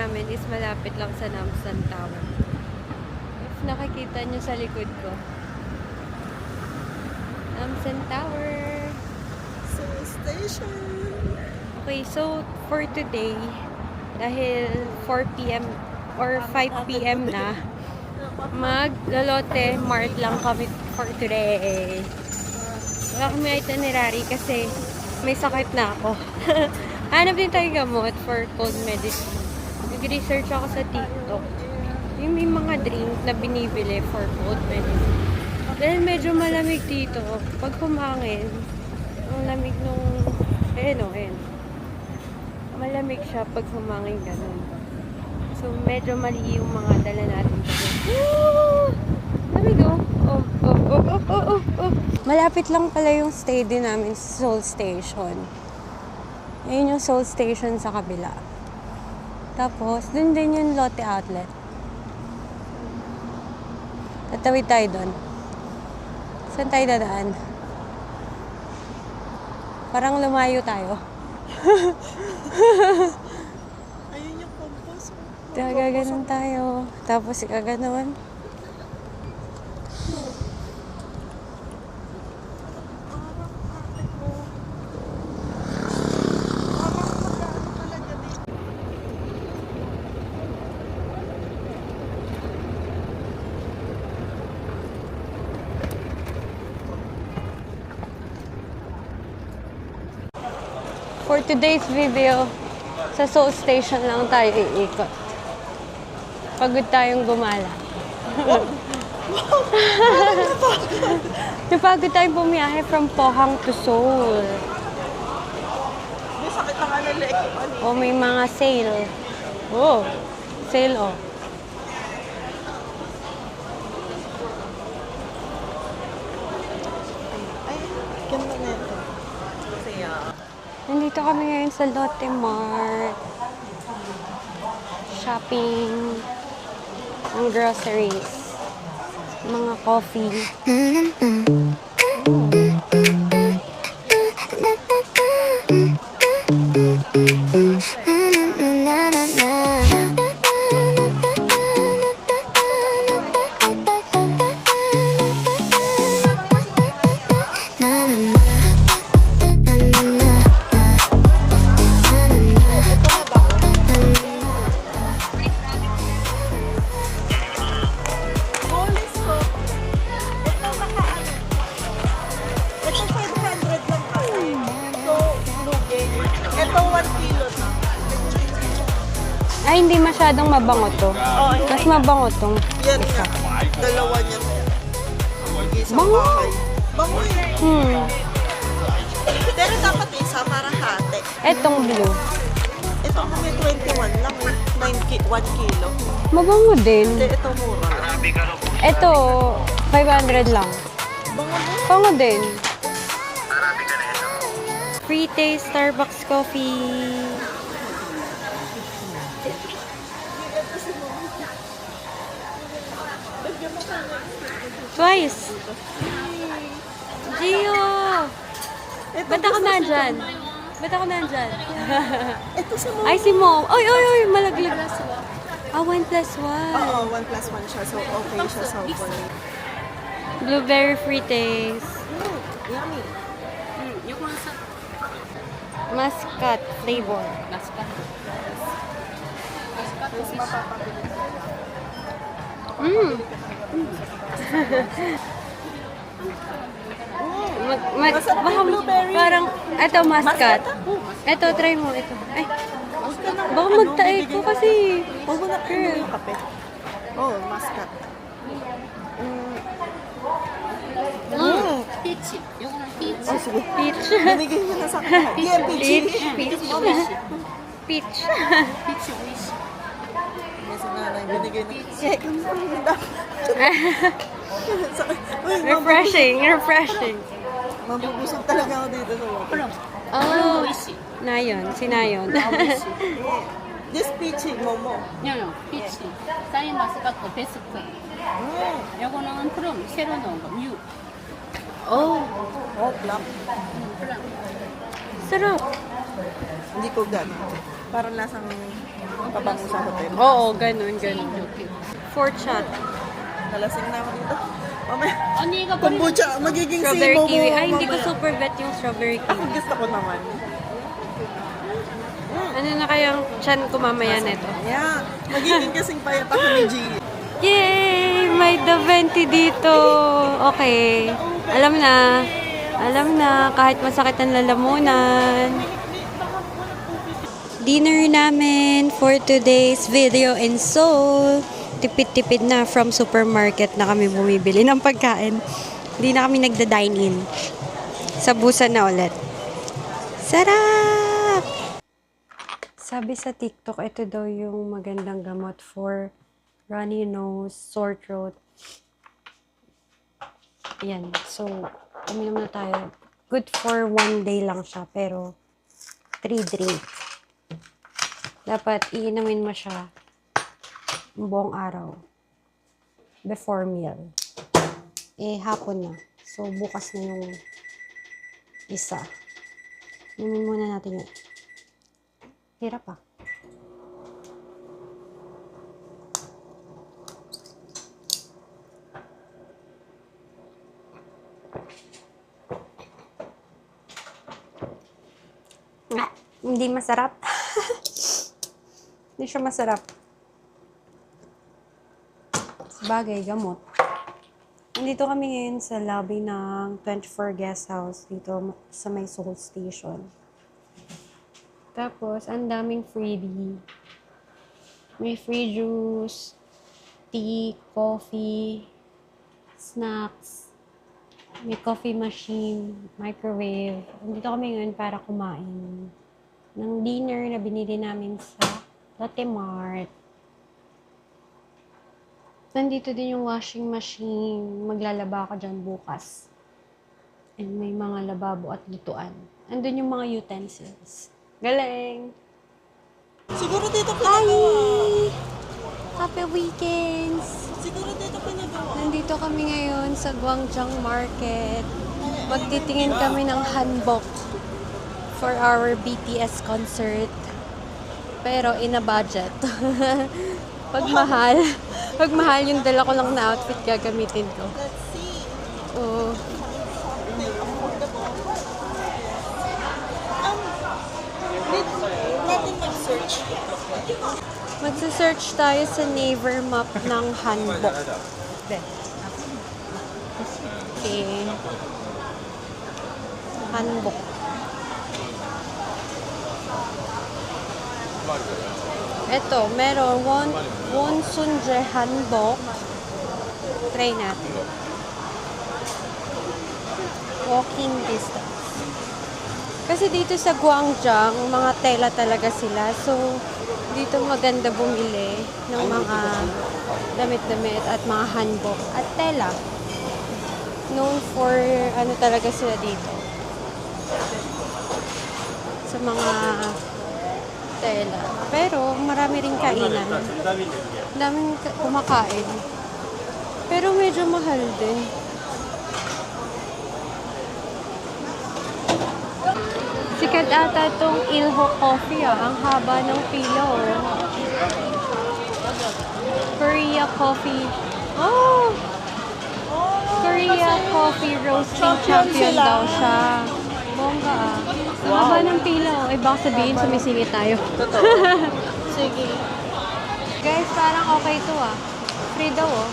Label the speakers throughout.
Speaker 1: namin is malapit lang sa Namsan Tower. If nakikita nyo sa likod ko. Namsan Tower.
Speaker 2: So, station.
Speaker 1: Okay, so for today, dahil 4 p.m. or 5 p.m. na, mag-Lolote Mart lang kami for today. Wala kami itinerary kasi may sakit na ako. Hanap din tayo gamot for cold medicine. Nag-research ako sa TikTok. Yung may mga drink na binibili for cold medicine. Dahil medyo malamig dito. Pag humangin, ang lamig nung... Malamig siya pag humangin ganun. So, medyo mali yung mga dala natin dito. Woo! Lamig oh. Oh. Malapit lang pala yung stay din namin sa Seoul Station. Ayun yung Seoul Station sa kabila. Tapos, dun din yung Lotte Outlet. Tatawid tayo dun. Saan tayo dadaan? Parang lumayo tayo.
Speaker 2: Ayun yung compass.
Speaker 1: Gaganon tayo. Tapos gaganon. For today's video, sa Seoul Station lang tayo iikot. Pagod tayong gumala. Napagod tayong bumiyahe from Pohang to Seoul.
Speaker 2: May sakit na nga ng leeg.
Speaker 1: O may mga sale. Oh, sale oh.
Speaker 2: Ay, ganda na ito. Kasi,
Speaker 1: Nandito kami ngayon sa Lotte Mart. Shopping. Ang groceries. Mga coffee.
Speaker 2: Bolis ko. Ito nakaano. Ito 500 lang kasi. So, lugi. Ito 1 kilo na.
Speaker 1: Ay, hindi masyadong mabango to.
Speaker 2: Oo,
Speaker 1: Mas mabango tong.
Speaker 2: yan nga. Dalawa niyan. Isang
Speaker 1: Bango.
Speaker 2: bahay. Bango yun. Pero dapat isa para hati.
Speaker 1: Etong blue.
Speaker 2: Ito kami 21 lang. 1 kilo.
Speaker 1: Mabango din.
Speaker 2: Hindi, ito mura lang.
Speaker 1: Ito, 500 lang.
Speaker 2: Bango mo.
Speaker 1: Bango din. Free taste Starbucks coffee. Twice. Gio! Ba't ako nandyan? Ba't ako nandyan?
Speaker 2: Ito sa mga.
Speaker 1: Ay, si Mom. Oy, malaglag. Ah, 1+1.
Speaker 2: Oo, 1+1 siya. So, okay siya sa bowl.
Speaker 1: Blueberry free taste.
Speaker 2: Yummy.
Speaker 1: Muscat flavor.
Speaker 2: Tapos mapapabili ka lang. Masarap
Speaker 1: Baka
Speaker 2: yung blueberry.
Speaker 1: parang, ito muscat. Ito, try mo ito. Ay,
Speaker 2: Huwag ka nang
Speaker 1: baka magtae ko kasi.
Speaker 2: Huwag mo na kayo yung kape. Oh, muscat.
Speaker 3: Peach. Yung peach.
Speaker 2: Oh, sige.
Speaker 1: Peach.
Speaker 2: Binigay mo na sa akin. Yeah, peachy.
Speaker 1: Peach. Peach.
Speaker 3: Peach wish.
Speaker 2: May si nanay, binigay na. Check.
Speaker 1: Refreshing.
Speaker 2: Mabubusog talaga ako dito sa water.
Speaker 1: Oh, Nayon, si Nayon.
Speaker 2: This peachy, momo.
Speaker 3: 요, peach. 사이 마스카트 베스트. 요거는 그럼 새로 넣은 거 뮤.
Speaker 1: Oh,
Speaker 2: Oh, black.
Speaker 3: 그럼
Speaker 1: sarap.
Speaker 2: Hindi ko gano'n. Parang lasang Pabango sa hotel.
Speaker 1: Oo, ganun. Fourth shot.
Speaker 2: Nalasing na ako dito. Mamaya,
Speaker 3: 언니가 버리는
Speaker 2: kombucha, magiging
Speaker 1: Strawberry
Speaker 2: simo mo.
Speaker 1: kiwi. Ay, hindi ko
Speaker 2: mamaya.
Speaker 1: super bet yung strawberry
Speaker 2: Ako
Speaker 1: kiwi.
Speaker 2: gusto ko naman.
Speaker 1: Ano na kayang chan ko mamaya neto?
Speaker 2: Yeah, magiging kasing payat ako ni G.
Speaker 1: Yay! May The Venti dito. Okay. Alam na, kahit masakit ang lalamunan. Dinner namin for today's video in Seoul. Tipid-tipid na from supermarket na kami bumibili ng pagkain. Hindi na kami nagda-dine-in. Sa busan na ulit. Sarap! Sabi sa TikTok, ito daw yung magandang gamot for runny nose, sore throat. Yan. So, uminom na tayo. Good for 1 day lang siya, pero 3 drinks. Dapat iinumin mo siya buong araw. Before meal. Hapon na. So, bukas na yung isa. Inumin muna natin yun. Hirap ah. Hindi masarap. Hindi siya masarap. Sabagay, gamot. Nandito kami ngayon sa lobby ng 24 Guest House dito sa may Seoul Station. Tapos, ang daming freebie. May free juice, tea, coffee, snacks, may coffee machine, microwave. Nandito kami ngayon para kumain ng dinner na binili namin sa Lotte Mart. Nandito din yung washing machine. Maglalaba ako dyan bukas. And may mga lababo at lutuan. Andun yung mga utensils. Galing!
Speaker 2: Siguro dito
Speaker 1: Hi!
Speaker 2: pinagawa.
Speaker 1: Happy weekends!
Speaker 2: Siguro dito pinagawa.
Speaker 1: Nandito kami ngayon sa Gwangjang Market. Magtitingin kami ng hanbok for our BTS concert. Pero in a budget. pag mahal yung dala ko lang na outfit gagamitin ko.
Speaker 2: Let's see.
Speaker 1: Oo.
Speaker 2: Did natin mag-search.
Speaker 1: Magsa-search tayo sa Naver map ng hanbok. Okay. Hanbok. Ito, meron Wonsunje hanbok. Try natin. Walking distance. Kasi dito sa Gwangjang, mga tela talaga sila. So, dito maganda bumili ng mga damit-damit at mga hanbok at tela. Known for ano talaga sila dito. Sa mga tela. Pero marami rin kainan. Daming kumakain. Pero medyo mahal din. Sikat ata tong Ilho Coffee Ang haba ng pila oh. Korea Coffee. Oh! Korea Coffee Roasting Champion
Speaker 2: sila.
Speaker 1: daw siya. Bongga ah. Ang haba ng pila oh. Baka sabihin sumisingit tayo.
Speaker 2: Sige.
Speaker 1: Guys, parang okay to ah. Free daw oh.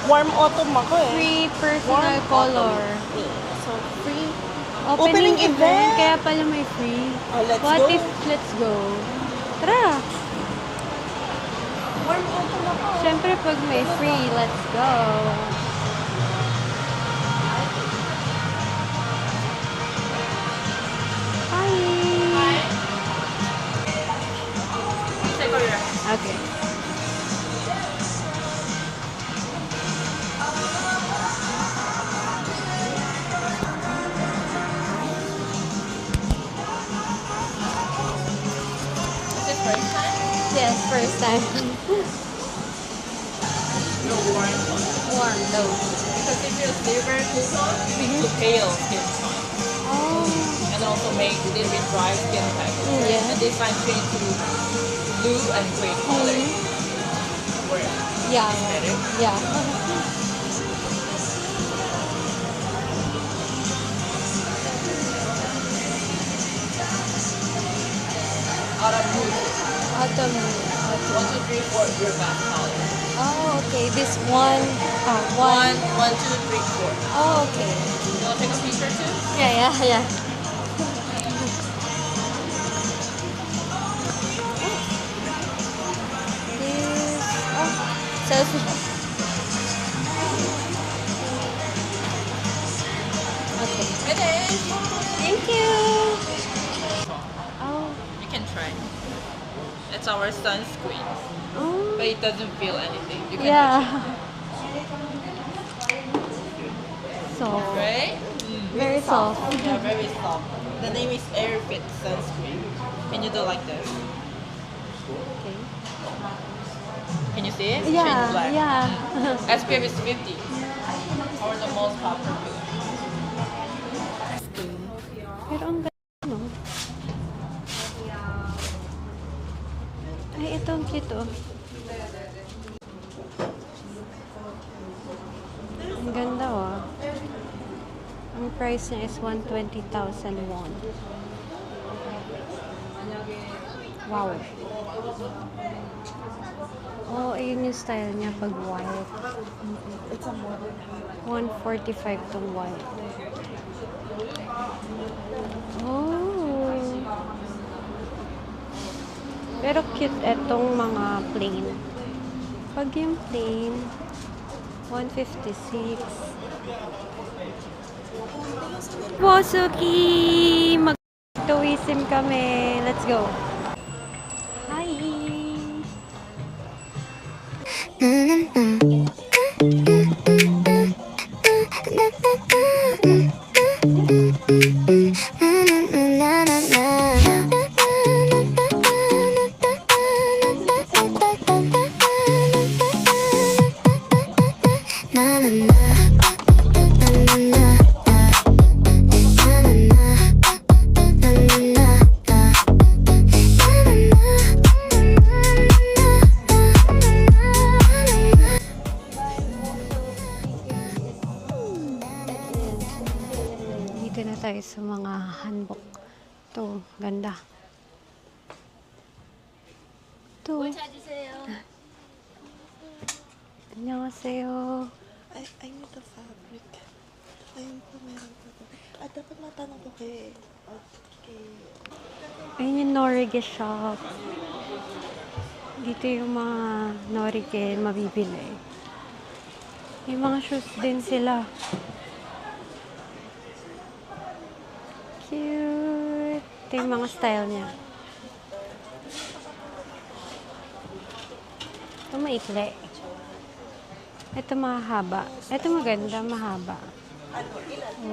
Speaker 2: Warm autumn ako eh.
Speaker 1: Free personal
Speaker 2: Warm
Speaker 1: color.
Speaker 2: So, free.
Speaker 1: Opening
Speaker 2: Opening
Speaker 1: event.
Speaker 2: event.
Speaker 1: Kaya pala may free.
Speaker 2: Oh, let's
Speaker 1: What
Speaker 2: go.
Speaker 1: if, let's go. Tara!
Speaker 2: Warm autumn ako.
Speaker 1: Siyempre, pag may free, let's go. Hi! Okay. Yes, first time. Warm though.
Speaker 4: Because if you're silver coupon, you need to pale skin tone
Speaker 1: Oh.
Speaker 4: and also make a little bit dry skin type.
Speaker 1: Yeah.
Speaker 4: And this one change to blue and gray color. Where?
Speaker 1: Yeah.
Speaker 4: Better?
Speaker 1: Yeah.
Speaker 4: Autumn blue.
Speaker 1: Autumn.
Speaker 4: 1, 2, 3, 4. Your bath color.
Speaker 1: Oh, okay. This one.
Speaker 4: One, 1, 2, 3, 4.
Speaker 1: Oh, okay.
Speaker 4: You want to take a picture too?
Speaker 1: Yeah. This. Oh, selfie. Okay.
Speaker 4: Finish.
Speaker 1: Thank you. Oh.
Speaker 4: You can try. It's our sunscreen, but it doesn't feel anything. You can touch
Speaker 1: Yeah. So,
Speaker 4: it. Right?
Speaker 1: very soft.
Speaker 4: Yeah, very soft. The name is Airfit Sunscreen. Can you do like this?
Speaker 1: Okay.
Speaker 4: Can you see it? Shade black.
Speaker 1: Yeah.
Speaker 4: SPF is 50. Or the most popular.
Speaker 1: Pero ang ganda, no? Ay, ito ang cute, oh. Ang ganda, oh. Ang price niya is 120,000 won. Wow. Oh, ayun yung style niya pag white.
Speaker 2: It's a model.
Speaker 1: 145 tong white. Oh. Pero cute etong mga plain. Pag yung plain, 156. Bosuki! Mag-tourism kami. Let's go. Hi! Dito na tayo sa mga hanbok. Ito, ganda. Ito. 안녕하세요.
Speaker 2: I need the fabric. Ayun po, meron po po. At dapat matanong ko kay...
Speaker 1: Ayun yung Norige shop. Dito yung mga Norige mabibili. May mga shoes din sila. Cute. Ito yung mga style niya. Ito maikli. Ito mahaba. Ito maganda, mahaba.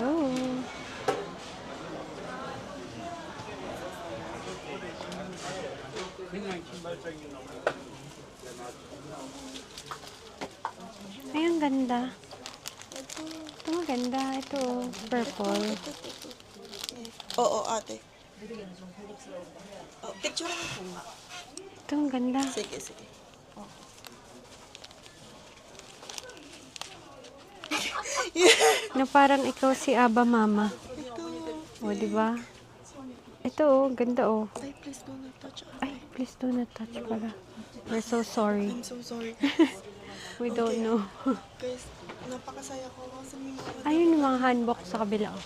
Speaker 1: Oh. Ay, ang ganda. Ito maganda. Ito, purple.
Speaker 2: Oo, ate. Oh, picture mo po nga.
Speaker 1: Ito, ang ganda.
Speaker 2: Sige, sige.
Speaker 1: Na parang ikaw si Aba Mama. O, di ba? Ito, oh, ganda, oh.
Speaker 2: Ay, please do not touch.
Speaker 1: Ay, please do not touch pala. We're so sorry.
Speaker 2: I'm so sorry.
Speaker 1: We don't know.
Speaker 2: Guys, napakasaya ko kasi may mga...
Speaker 1: Ayun yung mga hanbok sa kabila, oh.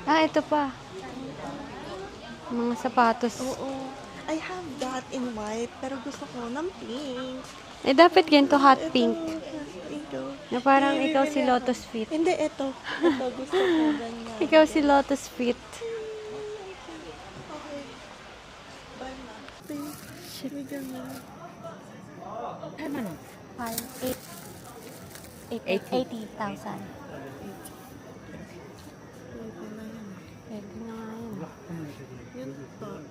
Speaker 1: Ah, ito pa. Mga sapatos.
Speaker 2: Oo. I have that in white, pero gusto ko ng pink.
Speaker 1: Eh, dapat ganito hot pink.
Speaker 2: Ito.
Speaker 1: Na parang ikaw si Lotus Fit.
Speaker 2: Hindi, ito. Ito, gusto ko ganyan.
Speaker 1: Ikaw si Lotus Fit.
Speaker 2: Okay. Bye, ma. Shit. May ganun.
Speaker 1: 80,000. Pwede na nga yun.
Speaker 2: Yun pa.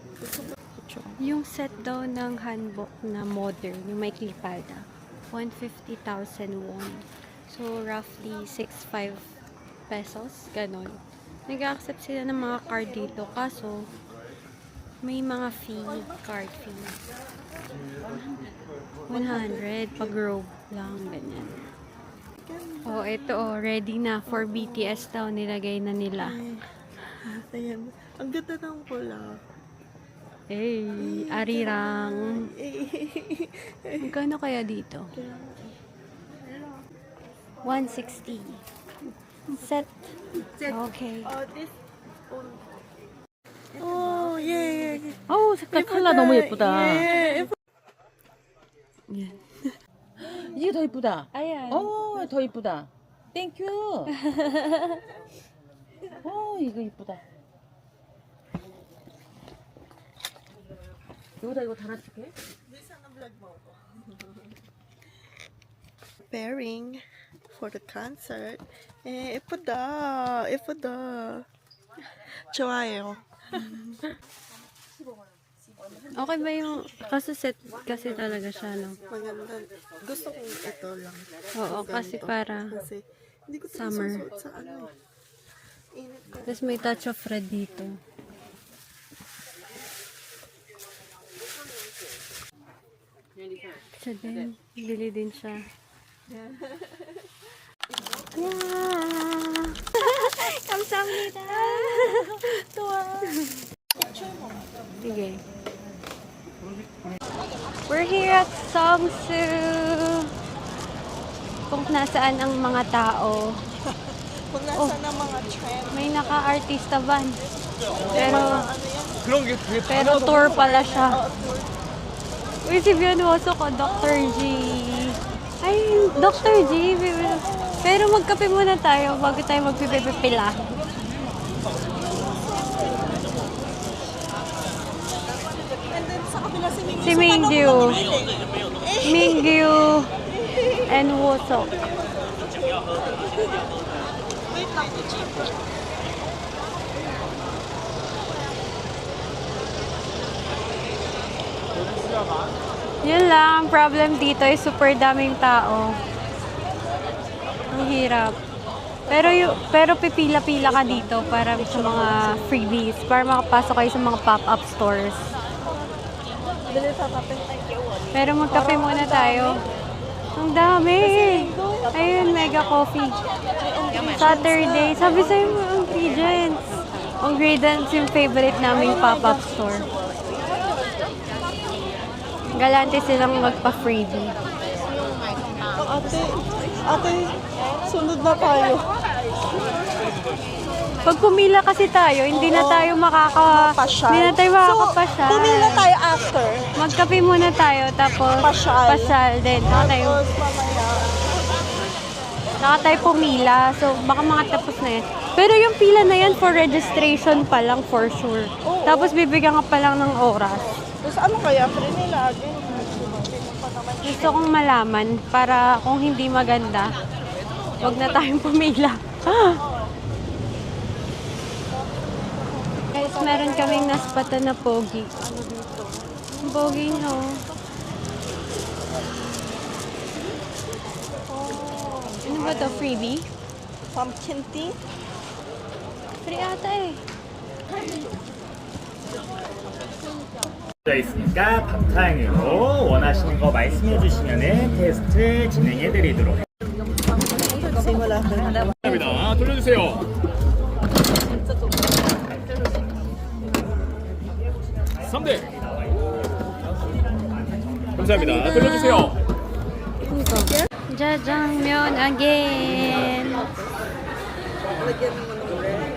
Speaker 1: Yung set daw ng hanbok na modern, yung may klipalda, 150,000 won. So, roughly 6,500 pesos, ganon. Nag-accept sila ng mga card dito. Kaso, may mga fee, card fee. 100 pag robe lang, ganyan. Oh, ito oh, ready na for BTS daw, nilagay na nila.
Speaker 2: Ayan. Ang ganda ng pula.
Speaker 1: Hey, arirang. Magkano kaya dito? 160. Set. Okay.
Speaker 2: Oh, this. Oh, yeah.
Speaker 3: 어우, 색깔 컬러 너무 예쁘다.
Speaker 2: Yeah.
Speaker 1: Yan.
Speaker 3: 이게 더 예쁘다.
Speaker 1: Ayan.
Speaker 3: 더 예쁘다. 땡큐. 이거 예쁘다. 여기다 이거 달아줄게.
Speaker 2: Preparing for the concert. 예쁘다. 좋아요.
Speaker 1: Okay ba yung, kasi set kasi talaga siya, no?
Speaker 2: Maganda. Gusto kong ito lang.
Speaker 1: Oo, kasi
Speaker 2: Ganito.
Speaker 1: para
Speaker 2: Kasi, hindi ko
Speaker 1: summer.
Speaker 2: sinusuot sa ano eh. Init ko.
Speaker 1: Tapos may touch of red dito. Siya din. Bili din siya. Yeah. Kamsahamnida. Tuwa. Sige. We're here at Songsu. Kung nasaan ang mga tao.
Speaker 2: Kung nasa na mga trend.
Speaker 1: May naka-artista van. Pero,
Speaker 5: 그런 게 되게
Speaker 1: pero tour pala siya. Uy, si Bianwoso ko, Dr. G. Ay, Dr. G. Pero magkape muna tayo bago tayo magpipipila.
Speaker 2: And then sa kabila si Mingyu.
Speaker 1: Si Mingyu. Mingyu and Wosok.
Speaker 2: Wait lang.
Speaker 1: Yun lang, ang problem dito ay super daming tao. Ang hirap. Pero pipila-pila ka dito para sa mga freebies, para makapasok kayo sa mga pop-up stores.
Speaker 2: Dali sa tapin.
Speaker 1: Pero magkape muna tayo. Ang dami! Ayun, mega coffee. Saturday. Sabi sa'yo mga ingredients. Ingredients yung favorite naming pop-up store. Galante silang magpa-freebie.
Speaker 2: Ate, sunod na tayo.
Speaker 1: Pag pumila kasi tayo, hindi na tayo
Speaker 2: Pasyal.
Speaker 1: hindi na tayo makakapasyal.
Speaker 2: So, pumila tayo after.
Speaker 1: Magkape muna tayo, tapos
Speaker 2: Pasyal.
Speaker 1: din.
Speaker 2: Tapos mamaya.
Speaker 1: Saka tayo pumila, so baka mga tapos na yan. Pero yung pila na yan for registration pa lang for sure.
Speaker 2: Oo.
Speaker 1: Tapos bibigyan ka pa lang ng oras.
Speaker 2: Tapos ano kaya? Free nila.
Speaker 1: Gusto kong malaman para kung hindi maganda, wag na tayong pumila. Guys, meron kaming naspatan na pogi. Ang pogi nyo. Ano ba to? Freebie?
Speaker 2: Pumpkin tea?
Speaker 1: Free ata eh.
Speaker 5: 되어 있으니까 바탕으로 원하시는 거 말씀해 주시면은 테스트 진행해 드리도록
Speaker 2: Simula na.
Speaker 5: 합니다. 돌려주세요. 삼대 감사합니다. 돌려주세요.
Speaker 1: Jajangmyeon again.
Speaker 2: Lagyan mo ng red.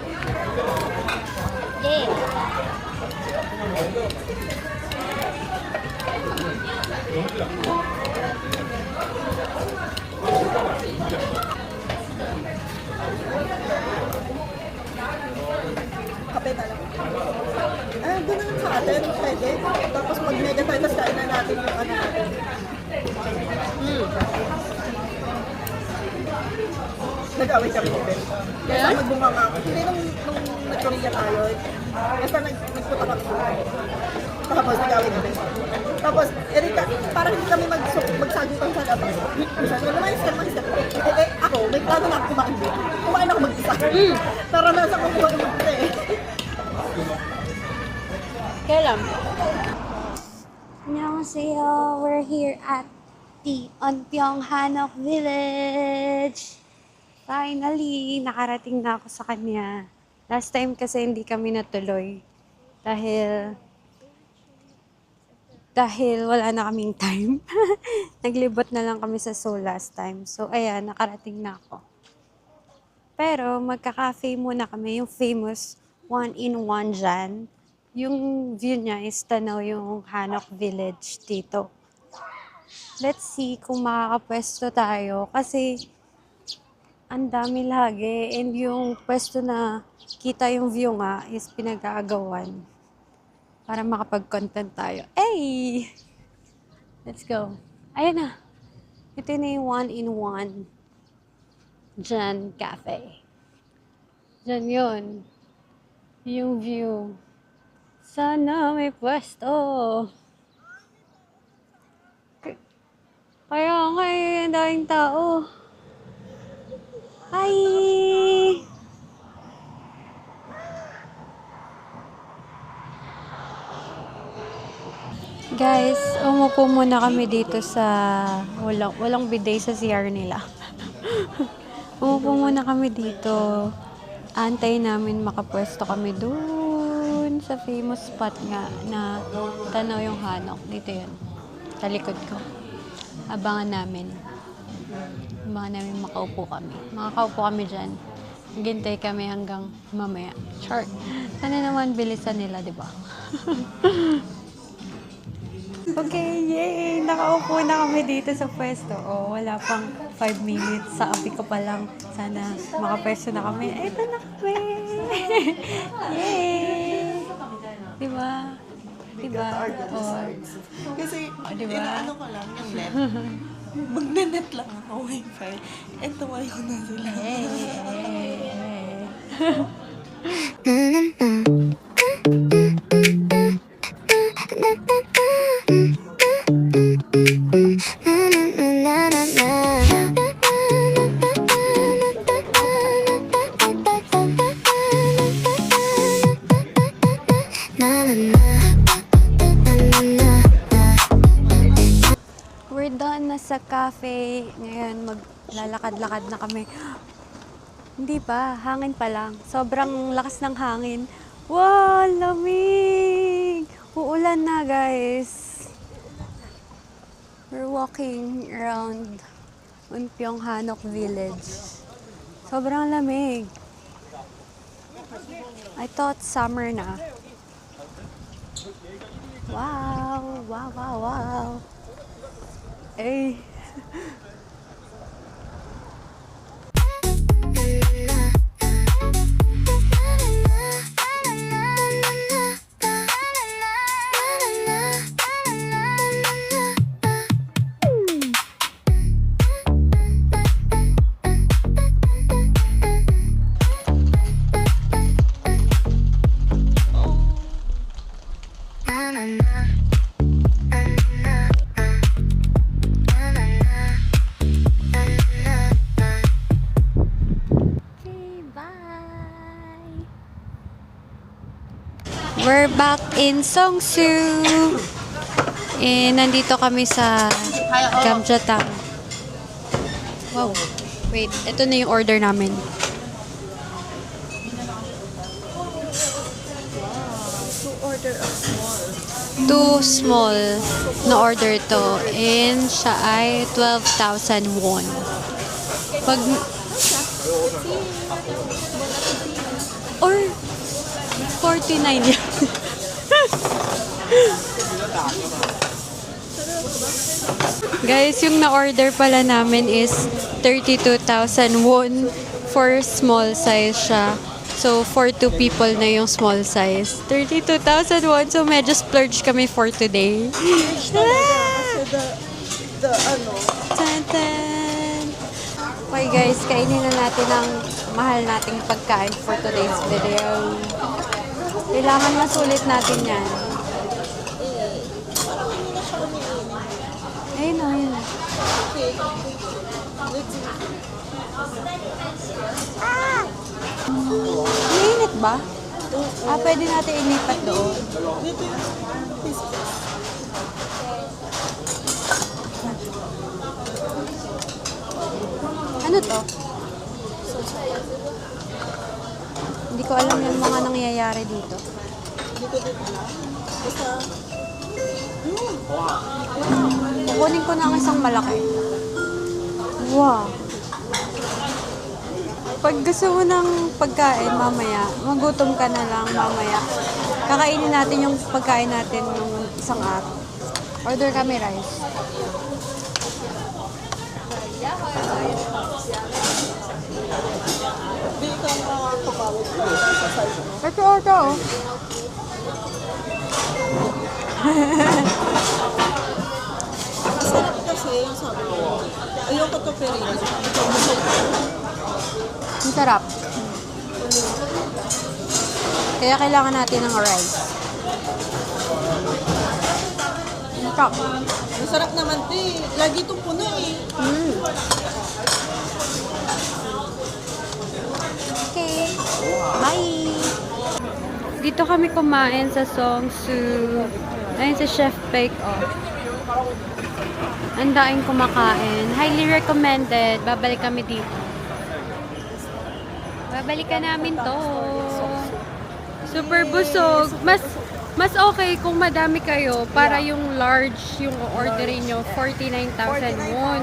Speaker 2: Kape na lang. Doon naman sa atin, pwede. Tapos mag-mega tayo, tapos kain na natin yung ano natin. Nag-away kami ni Ben. Kaya magbunga nga ako. Hindi nung nag-Korea tayo. Basta nagpunta kami doon. Tapos nag-away ni Ben. Tapos, Erika, parang hindi kami magsagutan sa labas. Sabi ko, lumayas ka. Ako, may plano na ako kumain doon. Kumain ako mag-isa. Naranasan ko po ito eh.
Speaker 1: Kailan? Annyeonghaseyo. We're here at the Onpyeong Hanok Village. Finally, nakarating na ako sa kanya. Last time kasi hindi kami natuloy. Dahil wala na kaming time. Naglibot na lang kami sa Seoul last time. So, ayan, nakarating na ako. Pero, magka-cafe muna kami. Yung famous 1-in-1 dyan. Yung view niya is tanaw yung Hanok Village dito. Let's see kung makakapwesto tayo. Kasi, ang dami lagi. And yung pwesto na kita yung view nga is pinag-aagawan. Para makapag-content tayo. Hey! Let's go. Ayan na. Ito na yung 1-in-1 Jan Cafe. Diyan yun. Yung view. Sana may pwesto. Kaya nga eh, ang daming tao. Hi! Guys, umupo muna kami dito sa walang bidet sa CR nila. Umupo muna kami dito. Antay namin makapwesto kami dun sa famous spot nga na tanaw yung Hanok. Dito yun. Sa likod ko. Abangan namin makaupo kami. Makakaupo kami dyan. Hintay kami hanggang mamaya. Char. Sana naman bilisan nila, di ba? Okay, yay! Nakaupo na kami dito sa pwesto. Oh, wala pang 5 minutes. Sa api ko pa lang. Sana makapwesto na kami. Ito na kami! Yay! Diba? Diba? Oh.
Speaker 2: Kasi,
Speaker 1: diba?
Speaker 2: inaano ko lang yung net. Magnenet lang ako wifi. And tumayo na sila.
Speaker 1: We're done na sa cafe. Ngayon, maglalakad-lakad na kami. Hindi pa, hangin pa lang. Sobrang lakas ng hangin. Wow, lamig! Uulan na, guys. We're walking around Onpyeong Hanok Village. Sobrang lamig. I thought summer na. Wow! Wow, wow, wow! Hey! We're back in Seongsu. Nandito kami sa Gamjatang. Wow. Wait, ito na yung order namin. Two small na order to. And siya ay 12,000 won. Pag... Or 49 yan. Guys, yung na-order pala namin is 32,000 won for small size siya. So, for 2 people na yung small size. 32,000 won. So, medyo splurge kami for today. Tan-tan! Okay guys, kainin na natin ang mahal nating pagkain for today's video. Kailangan masulit natin yan. Ayun na, ayun na. Mainit ba? Pwede natin ilipat doon.
Speaker 2: Dito yung face.
Speaker 1: Ano to? Hindi ko alam yung mga nangyayari dito.
Speaker 2: Dito lang. Basta,
Speaker 1: Kukunin ko na ang isang malaki. Wow! Pag gusto mo ng pagkain mamaya, magutom ka na lang mamaya. Kakainin natin yung pagkain natin ng isang araw. Order kami rice.
Speaker 2: di ka makakapawid sa size mo.
Speaker 1: Ito.
Speaker 2: Masarap kasi yung sabi ko. Ayoko to pero
Speaker 1: Ang sarap. Kaya kailangan natin ng rice. Ang sarap.
Speaker 2: masarap naman to eh. Lagi itong puno eh.
Speaker 1: Okay. Bye! Dito kami kumain sa Songsu. Ayun sa Chef Bake Off. Ang daing kumakain. Highly recommended. Babalik kami dito. Babalikan namin to. Super busog. Mas okay kung madami kayo para yung large yung orderin nyo 49,000 won.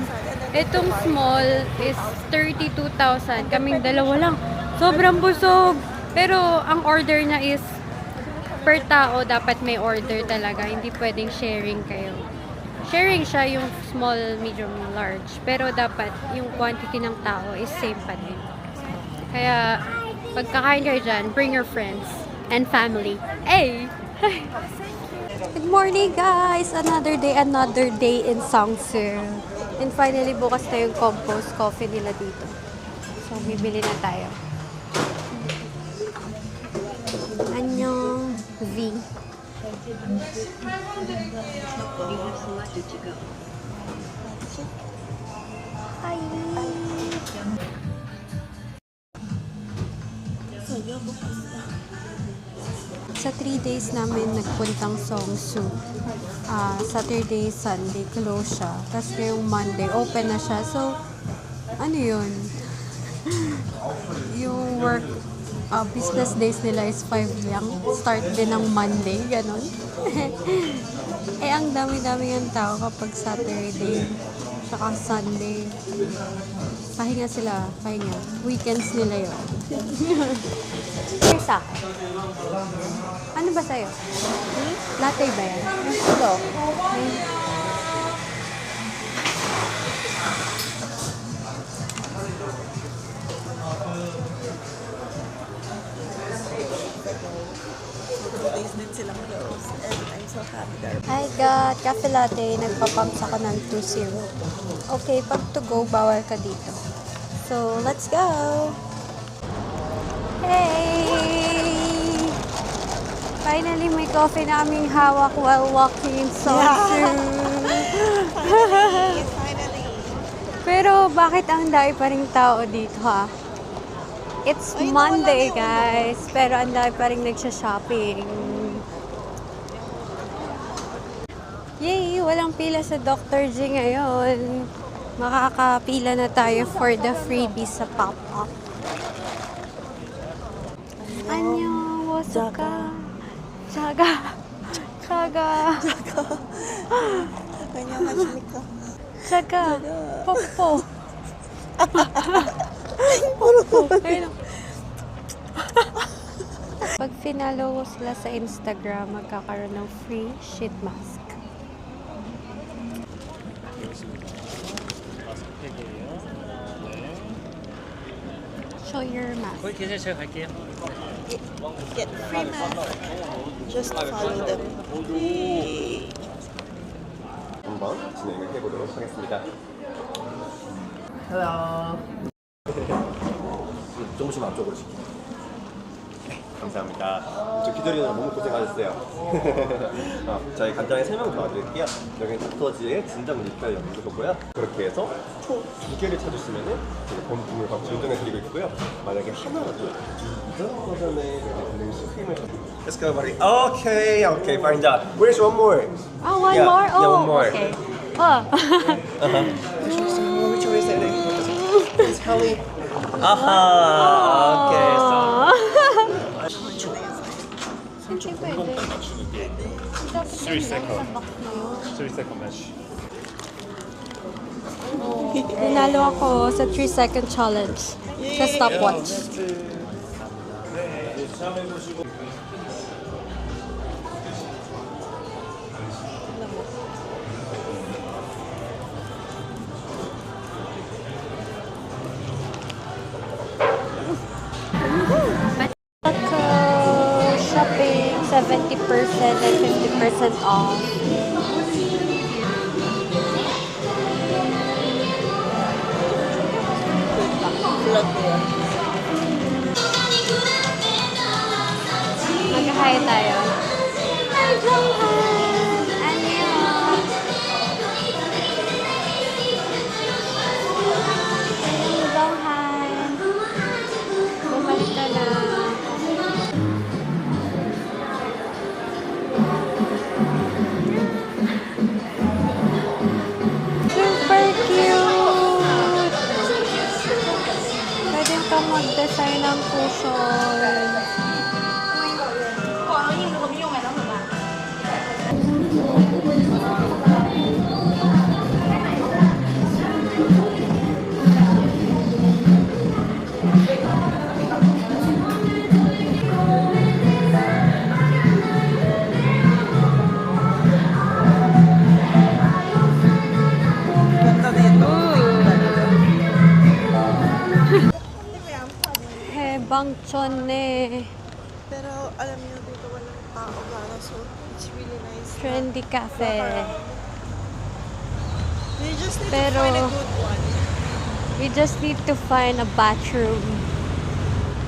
Speaker 1: Itong small is 32,000. Kaming dalawa lang. Sobrang busog. Pero ang order niya is per tao dapat may order talaga. Hindi pwedeng sharing kayo. Sharing siya yung small, medium, large. Pero dapat yung quantity ng tao is same pa din. Kaya pagkakain kayo dyan, bring your friends and family. Hey! Good morning guys! Another day in Songsu. And finally, bukas na yung compost coffee nila dito. So, bibili na tayo. Annyeong V. Hi! Sa 3 days namin nagpuntang Songsu. Saturday, Sunday, close siya. Tapos ngayong Monday, open na siya. So, ano yun? Yung work, business days nila is 5 lang. Start din ng Monday, ganun. Ang dami-dami ng tao kapag Saturday, saka Sunday. Pahinga sila, pahinga. Weekends nila yun. Sa akin. Ano ba sa'yo? Latte ba yan?
Speaker 2: Ito. Days din silang close. And I'm so happy they're
Speaker 1: I got cafe latte. Nagpapumps ako ng 2-0. Okay, pag to go, bawal ka dito. So, let's go! Hey! Finally, may coffee na aming hawak while walking in Songsu.
Speaker 2: finally.
Speaker 1: Pero bakit ang dami pa rin tao dito ha? It's Monday guys, pero ang dami pa rin nagsha-shopping. Yay! Walang pila sa Dr. G ngayon. Makakapila na tayo for the freebies sa pop-up. Annyeong, wosuka. Jaga. Jaga.
Speaker 2: Kanya hashimika.
Speaker 1: Jaga. Popo. Popo. Ayun. Pag finalo ko sila sa Instagram, magkakaroon ng free sheet mask. Show your mask.
Speaker 5: 거기 계세요. 제가 갈게요.
Speaker 2: Get free mask. Just follow them.
Speaker 6: 한번 진행을 해보도록 하겠습니다. 조금씩 앞쪽으로 시키고. 감사합니다. 저 기다리느라 너무 고생하셨어요. 저희 간단하게 설명 도와드릴게요. 여기는 닥터지의 진정 리필 연구소고요. 그렇게 해서 총 2개를 찾으시면은 제가 범품을 바로 증정해드리고 있고요. 만약에 하나라도 이전 버전의 블랙 크림을 Let's go, buddy. Okay, okay, fine job. Where's one more?
Speaker 1: Oh, one
Speaker 6: Yeah,
Speaker 1: more?
Speaker 6: yeah,
Speaker 1: Oh,
Speaker 6: one more.
Speaker 1: okay. Oh.
Speaker 6: Which one is it? It's Kelly. Aha. Okay, so.
Speaker 1: Hindi pwede.
Speaker 5: 3 second. 3 second match.
Speaker 1: Nanalo ako sa 3-second challenge sa stopwatch. Shopping 70% and 50% off.
Speaker 2: Vlog ko yan.
Speaker 1: Mag-hi tayo. Hi, Jonghan! Annyeong! Annyeong, Jonghan! Bumalik ka na. Super cute! Pwede kang mag-design ng cushion.
Speaker 2: Ganda na ito.
Speaker 1: Bangchone.
Speaker 7: Pero alam niyo dito walang tao gana, so it's really nice.
Speaker 1: Trendy cafe.
Speaker 7: You just need
Speaker 1: Pero-
Speaker 7: to find a good one.
Speaker 1: We just need to find a bathroom.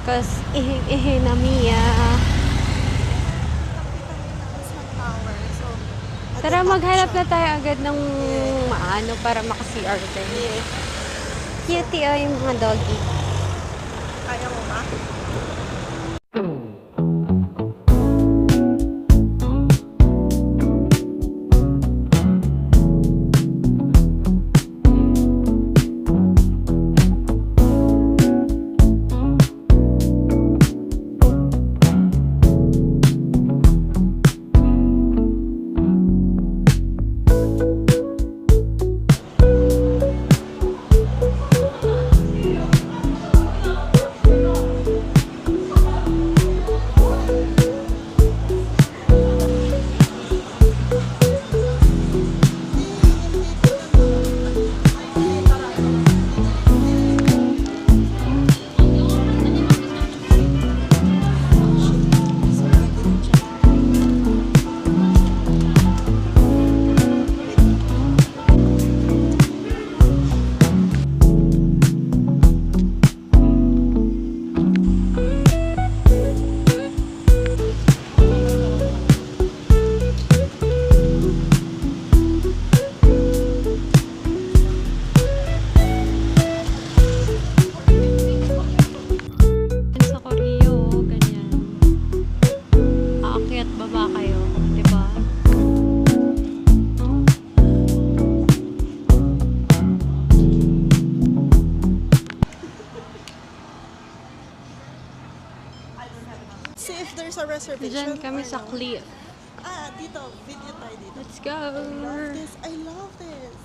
Speaker 1: Cause ihing-ihi na Mia.
Speaker 7: Isang tower, so
Speaker 1: Tara, maghanap na tayo agad ng maano para maka-CR din. Cutie oh, yung mga doggy.
Speaker 7: kaya mo ba?
Speaker 1: Sa Koryo, ganyan. Aakyat baba kayo, di ba?
Speaker 7: See if there's a reservation.
Speaker 1: Diyan kami
Speaker 7: or
Speaker 1: sa
Speaker 7: no.
Speaker 1: cliff.
Speaker 7: Dito. Video tayo dito.
Speaker 1: Let's go!
Speaker 7: I love this.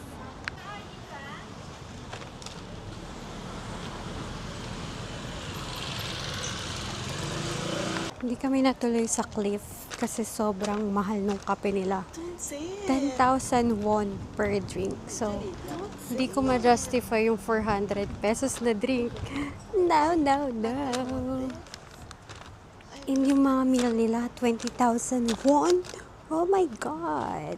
Speaker 1: Hindi kami natuloy sa cliff kasi sobrang mahal nung kape nila.
Speaker 7: Don't say it.
Speaker 1: 10,000 won per drink. So, hindi ko ma-justify yung 400 pesos na drink. No, no, no. And yung mga meal nila, 20,000 won. Oh my God.